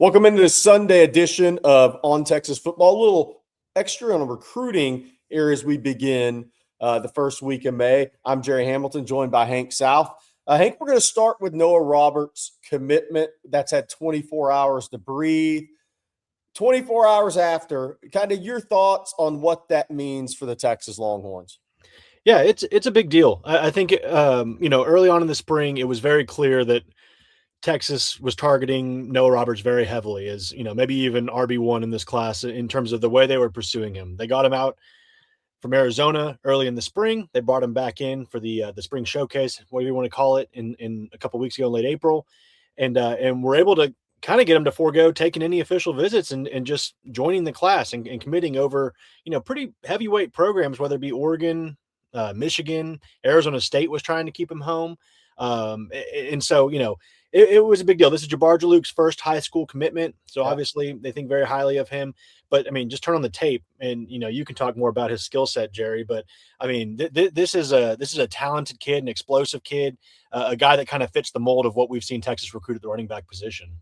Welcome into the Sunday edition of On Texas Football. A little extra on recruiting here as we begin the first week of May. I'm Jerry Hamilton, joined by Hank South. Hank, we're going to start with Noah Roberts' commitment. That's had 24 hours to breathe. 24 hours after, kind of your thoughts on what that means for the Texas Longhorns. Yeah, it's a big deal. I think early on in the spring, it was very clear that Texas was targeting Noah Roberts very heavily as, maybe even RB1 in this class in terms of the way they were pursuing him. They got him out from Arizona early in the spring. They brought him back in for the spring showcase, whatever you want to call it, in a couple weeks ago, in late April, and we're able to kind of get him to forego taking any official visits and just joining the class and committing over, pretty heavyweight programs, whether it be Oregon, Michigan, Arizona State was trying to keep him home. And so, it was a big deal. This is Jabbar Jaluk's first high school commitment. So obviously they think very highly of him, but I mean, just turn on the tape and, you can talk more about his skill set, Jerry, but I mean, this is a talented kid, an explosive kid, a guy that kind of fits the mold of what we've seen Texas recruit at the running back position.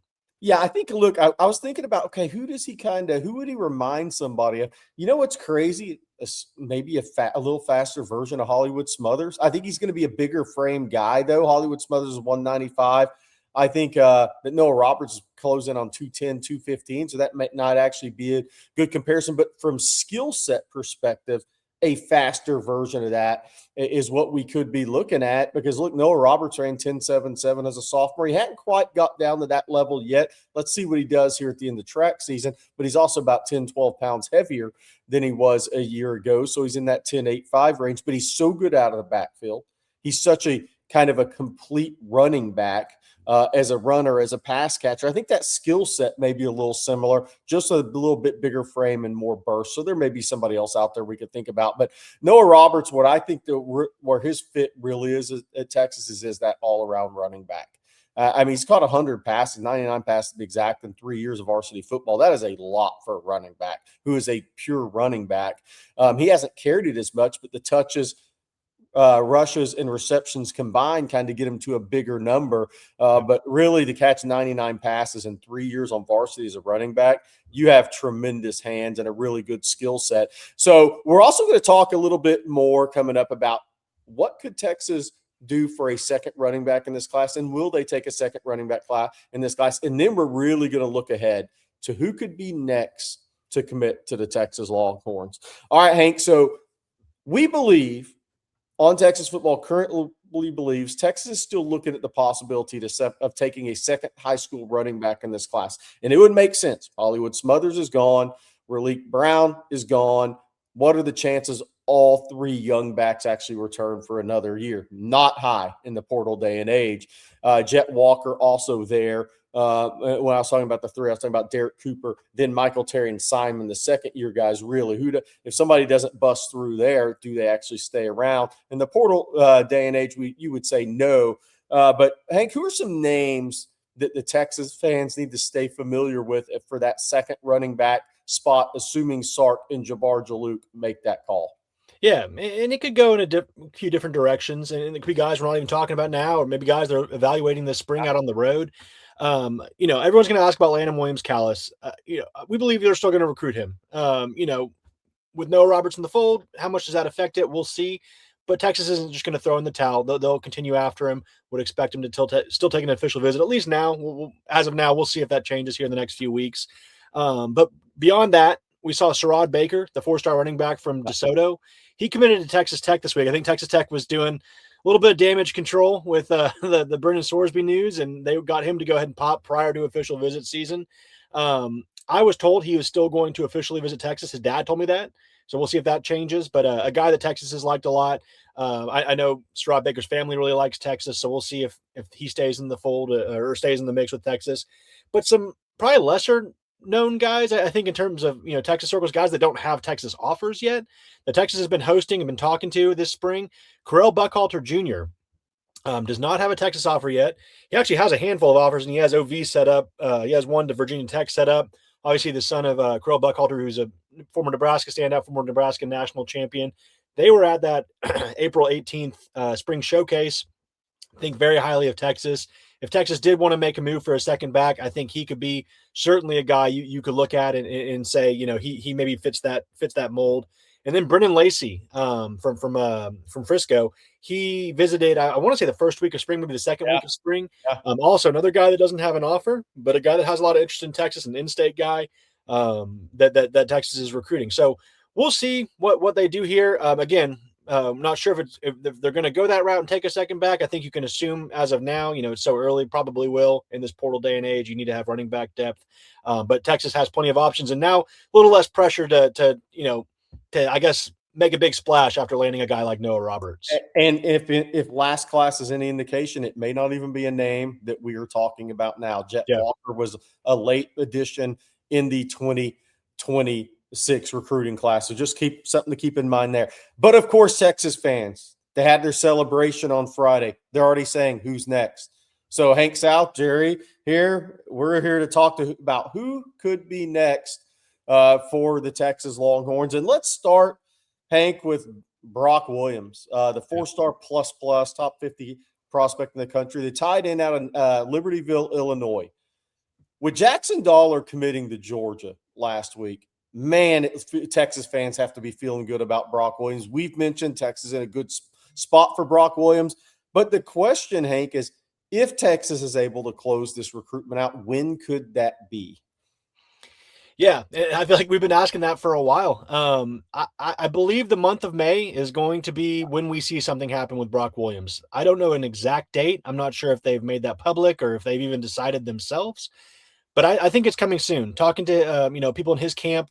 Yeah, I think, look, I was thinking about, okay, who would he remind somebody of? You know what's crazy? Maybe a little faster version of Hollywood Smothers. I think he's going to be a bigger frame guy, though. Hollywood Smothers is 195. I think that Noah Roberts is closing on 210, 215, so that might not actually be a good comparison. But from skill set perspective, a faster version of that is what we could be looking at, because look, Noah Roberts ran 10.77 as a sophomore. He hadn't quite got down to that level yet. Let's see what he does here at the end of the track season, but he's also about 10, 12 pounds heavier than he was a year ago. So he's in that 10.85 range, but he's so good out of the backfield. He's such a kind of a complete running back. As a runner, as a pass catcher. I think that skill set may be a little similar, just a little bit bigger frame and more burst. So there may be somebody else out there we could think about. But Noah Roberts, what I think where his fit really is at Texas is that all-around running back. I mean, he's caught 100 passes, 99 passes to be exact, in 3 years of varsity football. That is a lot for a running back who is a pure running back. He hasn't carried it as much, but the touches – rushes and receptions combined kind of get him to a bigger number. But really, to catch 99 passes in 3 years on varsity as a running back, you have tremendous hands and a really good skill set. So we're also going to talk a little bit more coming up about what could Texas do for a second running back in this class, and will they take a second running back class in this class? And then we're really going to look ahead to who could be next to commit to the Texas Longhorns. All right, Hank, so we believe – On Texas Football currently believes Texas is still looking at the possibility of taking a second high school running back in this class. And it would make sense. Hollywood Smothers is gone. Raleek Brown is gone. What are the chances all three young backs actually return for another year? Not high in the portal day and age. Jet Walker also there. When I was talking about the three, I was talking about Derek Cooper, then Michael Terry and Simon, the second-year guys. Really, if somebody doesn't bust through there, do they actually stay around? In the portal day and age, you would say no. But, Hank, who are some names that the Texas fans need to stay familiar with for that second running back spot, assuming Sark and Jabbar Jaluk make that call? Yeah, and it could go in a few different directions, and it could be guys we're not even talking about now, or maybe guys that are evaluating this spring out on the road. Everyone's going to ask about Landon Williams-Callis. We believe they're still going to recruit him. With Noah Roberts in the fold, how much does that affect it? We'll see. But Texas isn't just going to throw in the towel. They'll continue after him. Would expect him to still take an official visit, at least now. As of now, we'll see if that changes here in the next few weeks. But beyond that, we saw Sherrod Baker, the four-star running back from DeSoto. He committed to Texas Tech this week. I think Texas Tech was doing a little bit of damage control with the Brendan Sorsby news, and they got him to go ahead and pop prior to official visit season. I was told he was still going to officially visit Texas. His dad told me that. So we'll see if that changes. But a guy that Texas has liked a lot. I know Sherrod Baker's family really likes Texas, so we'll see if he stays in the fold or stays in the mix with Texas. But some probably lesser known guys, I think, in terms of Texas circles, guys that don't have Texas offers yet, that Texas has been hosting and been talking to this spring. Correll Buckhalter Jr. Does not have a Texas offer yet. He actually has a handful of offers, and he has OV set up. He has one to Virginia Tech set up. Obviously, the son of Correll Buckhalter, who's a former Nebraska standout, former Nebraska national champion. They were at that April 18th spring showcase. Think very highly of Texas. if Texas did want to make a move for a second back, I think he could be certainly a guy you could look at and say, he maybe fits that mold. And then Brennan Lacey from Frisco, he visited, I want to say the first week of spring, maybe the second week of spring. Yeah. Also another guy that doesn't have an offer, but a guy that has a lot of interest in Texas, an in-state guy that Texas is recruiting. So we'll see what they do here. Again, I'm not sure if they're going to go that route and take a second back. I think you can assume as of now, it's so early, probably will in this portal day and age. You need to have running back depth, but Texas has plenty of options, and now a little less pressure to I guess make a big splash after landing a guy like Noah Roberts. And if last class is any indication, it may not even be a name that we are talking about now. Jet Walker was a late addition in the 2026 recruiting class. So just something to keep in mind there. But of course, Texas fans, they had their celebration on Friday. They're already saying who's next. So Hank South, Jerry here, we're here to talk about who could be next for the Texas Longhorns. And let's start, Hank, with Brock Williams, the 4-star plus top 50 prospect in the country, the tight end out of Libertyville, Illinois. With Jackson Dollar committing to Georgia last week, man, Texas fans have to be feeling good about Brock Williams. We've mentioned Texas in a good spot for Brock Williams. But the question, Hank, is if Texas is able to close this recruitment out, when could that be? Yeah, I feel like we've been asking that for a while. I believe the month of May is going to be when we see something happen with Brock Williams. I don't know an exact date. I'm not sure if they've made that public or if they've even decided themselves, but I think it's coming soon. Talking to people in his camp,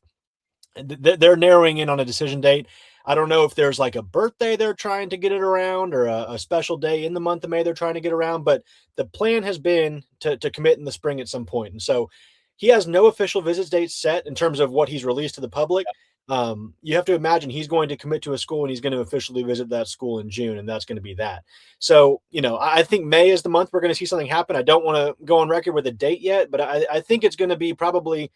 they're narrowing in on a decision date. I don't know if there's like a birthday they're trying to get it around or a special day in the month of May they're trying to get around, but the plan has been to commit in the spring at some point. And so he has no official visit date set in terms of what he's released to the public. You have to imagine he's going to commit to a school and he's going to officially visit that school in June, and that's going to be that. So, I think May is the month we're going to see something happen. I don't want to go on record with a date yet, but I think it's going to be probably,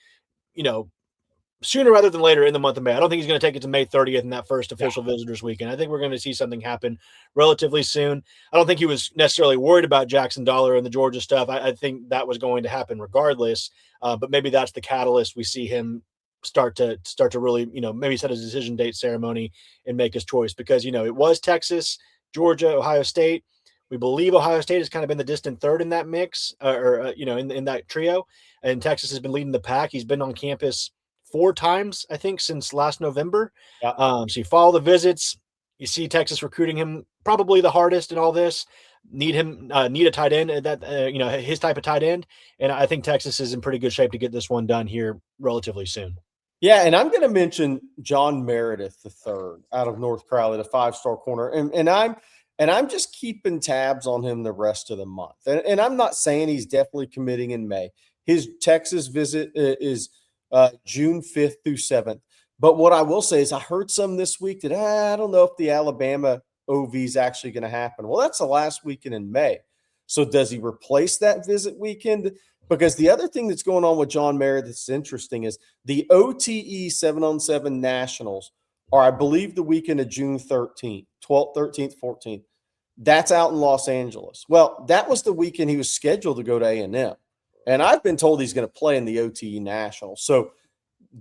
sooner rather than later in the month of May. I don't think he's going to take it to May 30th in that first official visitors weekend. I think we're going to see something happen relatively soon. I don't think he was necessarily worried about Jackson Dollar and the Georgia stuff. I think that was going to happen regardless. But maybe that's the catalyst. We see him start to really, maybe set a decision date ceremony and make his choice because, it was Texas, Georgia, Ohio State. We believe Ohio State has kind of been the distant third in that mix in that trio. And Texas has been leading the pack. He's been on campus 4 times, I think, since last November. Yeah. So you follow the visits. You see Texas recruiting him probably the hardest in all this. Need a tight end that his type of tight end, and I think Texas is in pretty good shape to get this one done here relatively soon. Yeah, and I'm going to mention John Meredith III out of North Crowley, the 5-star corner, and I'm just keeping tabs on him the rest of the month. And I'm not saying he's definitely committing in May. His Texas visit is June 5th through 7th. But what I will say is I heard some this week that I don't know if the Alabama OV is actually going to happen. Well, that's the last weekend in May. So does he replace that visit weekend? Because the other thing that's going on with John Meredith that's interesting is the OTE 7-on-7 Nationals are, I believe, the weekend of June 13th, 12th, 13th, 14th. That's out in Los Angeles. Well, that was the weekend he was scheduled to go to A&M. And I've been told he's going to play in the OTE Nationals. So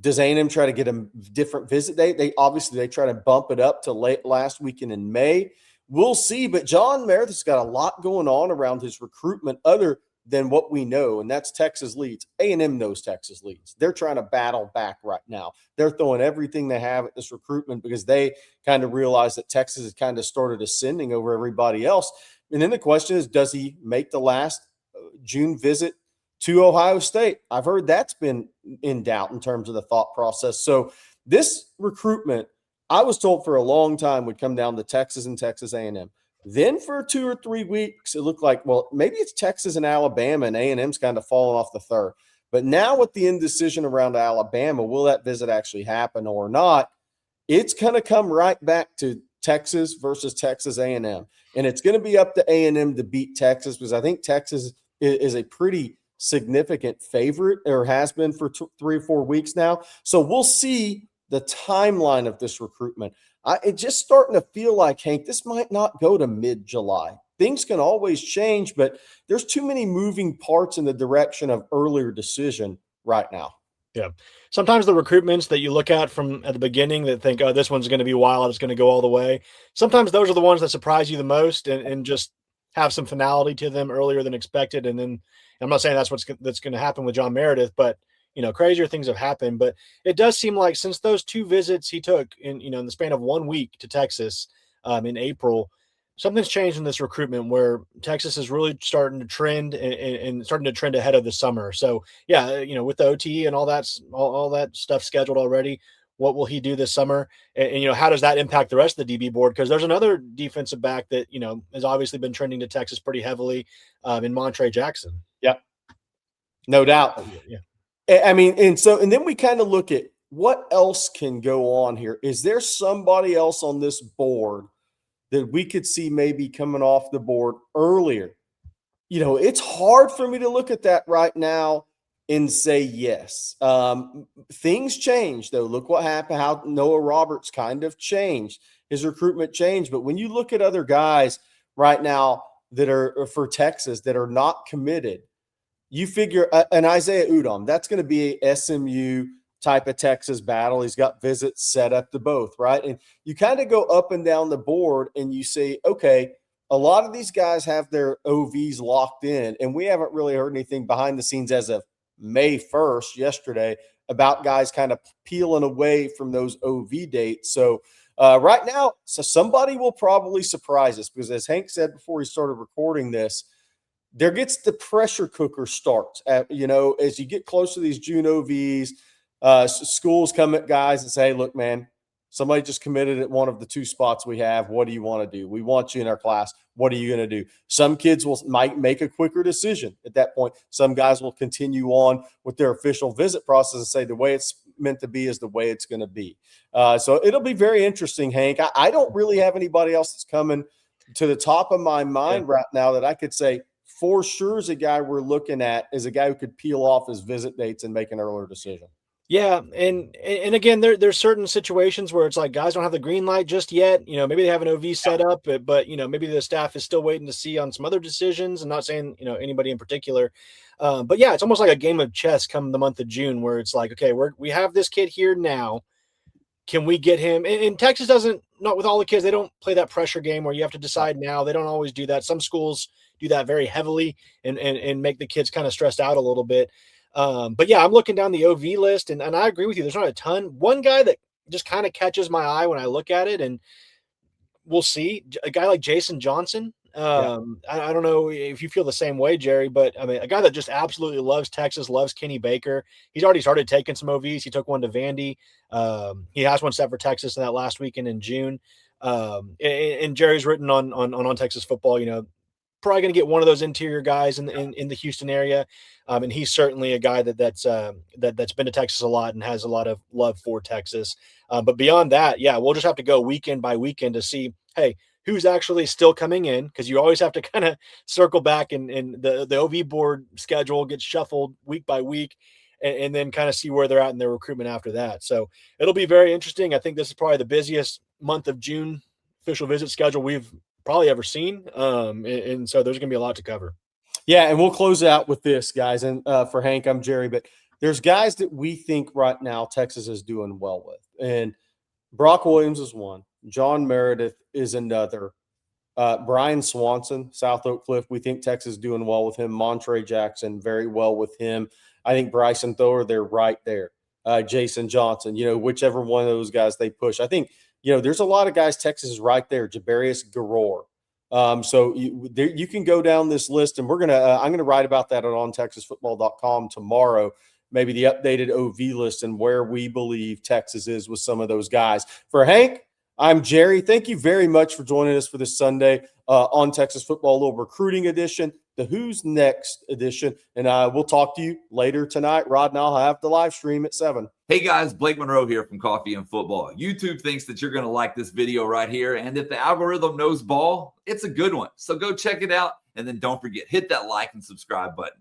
does A&M try to get a different visit date? They try to bump it up to late last weekend in May. We'll see. But John Meredith's got a lot going on around his recruitment other than what we know, and that's Texas leads. A&M knows Texas leads. They're trying to battle back right now. They're throwing everything they have at this recruitment because they kind of realize that Texas has kind of started ascending over everybody else. And then the question is, does he make the last June visit to Ohio State? I've heard that's been in doubt in terms of the thought process. So this recruitment, I was told for a long time, would come down to Texas and Texas A&M. Then for 2 or 3 weeks, it looked like, well, maybe it's Texas and Alabama, and A&M's kind of fallen off the third. But now with the indecision around Alabama, will that visit actually happen or not? It's going to come right back to Texas versus Texas A&M. And it's going to be up to A&M to beat Texas because I think Texas is a pretty significant favorite, or has been for 3 or 4 weeks now. So we'll see the timeline of this recruitment. It's just starting to feel like, Hank, this might not go to mid-July. things can always change, but there's too many moving parts in the direction of earlier decision right now. Yeah. Sometimes the recruitments that you look at from at the beginning that think, oh, this one's going to be wild, it's going to go all the way. Sometimes those are the ones that surprise you the most and just have some finality to them earlier than expected. And then I'm not saying that's going to happen with John Meredith, but crazier things have happened. But it does seem like since those 2 visits he took in the span of 1 week to Texas in April, something's changed in this recruitment where Texas is really starting to trend and starting to trend ahead of the summer. So yeah, with the OT and all that stuff scheduled already, what will he do this summer? And how does that impact the rest of the DB board? Because there's another defensive back that has obviously been trending to Texas pretty heavily in Montre Jackson. Yeah, no doubt. Yeah. I mean, and then we kind of look at what else can go on here. Is there somebody else on this board that we could see maybe coming off the board earlier? It's hard for me to look at that right now and say yes. Things change, though. Look what happened, how Noah Roberts kind of changed. His recruitment changed. But when you look at other guys right now that are for Texas that are not committed, you figure an Isaiah Udom, that's going to be a SMU type of Texas battle. He's got visits set up to both, right? And you kind of go up and down the board and you say, okay, a lot of these guys have their OVs locked in, and we haven't really heard anything behind the scenes as of May 1st, yesterday, about guys kind of peeling away from those OV dates. So right now, somebody will probably surprise us because, as Hank said before he started recording this, there gets the pressure cooker starts at, as you get close to these June OVs, schools come at guys and say, hey, look, man, somebody just committed at one of the 2 spots we have. What do you want to do? We want you in our class. What are you going to do? Some kids might make a quicker decision at that point. Some guys will continue on with their official visit process and say the way it's meant to be is the way it's going to be. So it'll be very interesting, Hank. I don't really have anybody else that's coming to the top of my mind right now that I could say for sure is a guy we're looking at, is a guy who could peel off his visit dates and make an earlier decision. Yeah, and again, there's certain situations where it's like guys don't have the green light just yet. Maybe they have an OV set up, but maybe the staff is still waiting to see on some other decisions. I'm not saying anybody in particular, but yeah, it's almost like a game of chess come the month of June, where it's like, okay, we have this kid here now. Can we get him? And Texas doesn't, not with all the kids, they don't play that pressure game where you have to decide now. They don't always do that. Some schools do that very heavily and make the kids kind of stressed out a little bit. But yeah, I'm looking down the OV list and I agree with you. There's not a ton. One guy that just kind of catches my eye when I look at it, and we'll see, a guy like Jason Johnson. I don't know if you feel the same way, Jerry, but I mean, a guy that just absolutely loves Texas, loves Kenny Baker. He's already started taking some OVs. He took one to Vandy. He has one set for Texas in that last weekend in June. And Jerry's written on Texas football, probably going to get one of those interior guys in the Houston area. And he's certainly a guy that's been to Texas a lot and has a lot of love for Texas. But beyond that, yeah, we'll just have to go weekend by weekend to see, hey, who's actually still coming in, because you always have to kind of circle back and the OV board schedule gets shuffled week by week and then kind of see where they're at in their recruitment after that. So it'll be very interesting. I think this is probably the busiest month of June official visit schedule we've probably ever seen. And so there's going to be a lot to cover. Yeah, and we'll close out with this, guys. And for Hank, I'm Jerry, but there's guys that we think right now Texas is doing well with. And Brock Williams is one. John Meredith is another. Brian Swanson, South Oak Cliff, we think Texas is doing well with him. Montre Jackson, very well with him. I think Bryson Thor, they're right there. Jason Johnson, whichever one of those guys they push. I think, there's a lot of guys Texas is right there. Jabarius Garor. So you can go down this list, and I'm gonna write about that on ontexasfootball.com tomorrow. Maybe the updated OV list and where we believe Texas is with some of those guys. For Hank, I'm Jerry. Thank you very much for joining us for this Sunday on Texas Football, a little recruiting edition, the Who's Next edition. And we'll talk to you later tonight. Rod and I'll have the live stream at 7. Hey guys, Blake Monroe here from Coffee and Football. YouTube thinks that you're going to like this video right here. And if the algorithm knows ball, it's a good one. So go check it out. And then don't forget, hit that like and subscribe button.